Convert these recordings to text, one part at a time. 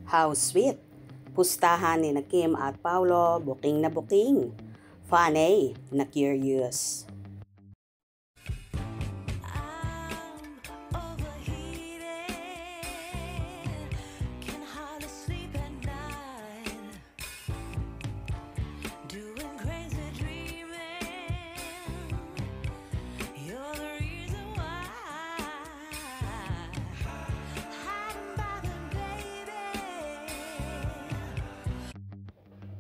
How sweet! Pustahan ni na Kim at Paulo, booking na booking. Funny na curious.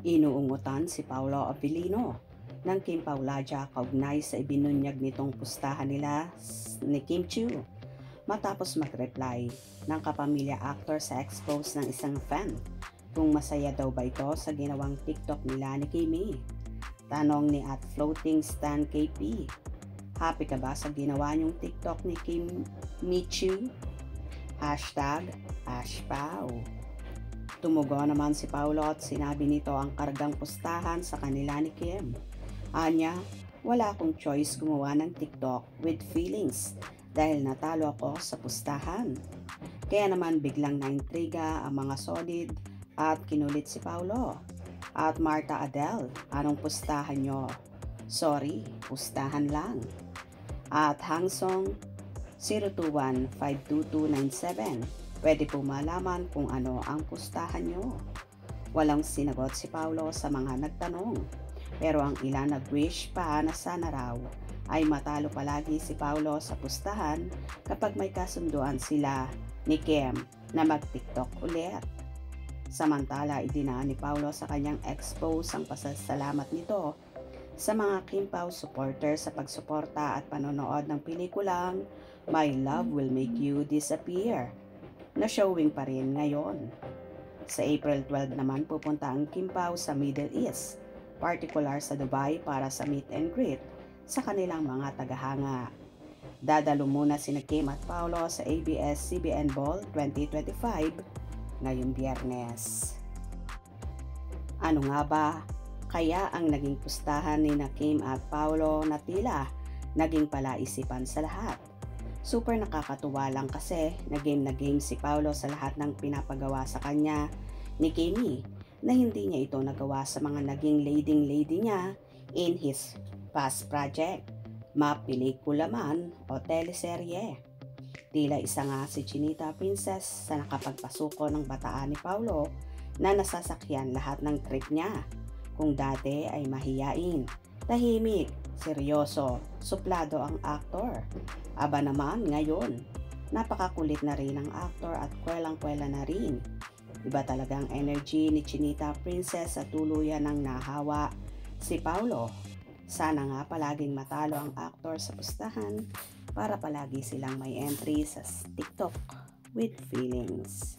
Inuungutan si Paolo Abilino ng Kim Paulaja kaugnay sa ibinunyag nitong pustahan nila ni Kim Chiu matapos mag-reply ng kapamilya actor sa expose ng isang fan kung masaya daw ba ito sa ginawang TikTok nila ni Kimi. Tanong ni at Floating Stan KP, happy ka ba sa ginawa niyong TikTok ni Kim Michu? #Ashpao. Tumugon naman si Paulo at sinabi nito ang kargang pustahan sa kanila ni Kim. Anya, wala akong choice gumawa ng TikTok with feelings dahil natalo ako sa pustahan. Kaya naman biglang naintriga ang mga solid at kinulit si Paulo. At Marta Adele, anong pustahan nyo? Sorry, pustahan lang. At Hangsong 021-52297, pwede po malaman kung ano ang pustahan nyo. Walang sinagot si Paulo sa mga nagtanong, pero ang ilan nag-wish pa na sana raw ay matalo palagi si Paulo sa pustahan kapag may kasunduan sila ni Kim na mag-TikTok ulit. Samantala, idinaan ni Paulo sa kanyang expose ang pasasalamat nito sa mga Kim Pao supporters sa pagsuporta at panonood ng pelikulang My Love Will Make You Disappear na showing pa rin ngayon. Sa April 12 naman pupunta ang Kim Pao sa Middle East, particular sa Dubai para sa meet and greet sa kanilang mga tagahanga. Dadalo muna sina Kim at Paulo sa ABS-CBN Ball 2025 ngayong Biyernes. Ano nga ba kaya ang naging pustahan ni na Kim at Paulo na tila naging palaisipan sa lahat? Super nakakatuwa lang kasi na game si Paulo sa lahat ng pinapagawa sa kanya ni Kimi na hindi niya ito nagawa sa mga naging leading lady niya in his past project, mapelikula man o teleserye. Tila isa nga si Chinita Princess sa nakapagpasuko ng bataan ni Paulo na nasasakyan lahat ng trip niya. Kung dati ay mahiyain, tahimik, seryoso, suplado ang aktor. Aba naman ngayon, napakakulit na rin ang aktor at kwelang-kwela na rin. Iba talagang energy ni Chinita Princess sa tuluyan ng nahawa si Paulo. Sana nga palaging matalo ang aktor sa pustahan para palagi silang may entry sa TikTok with feelings.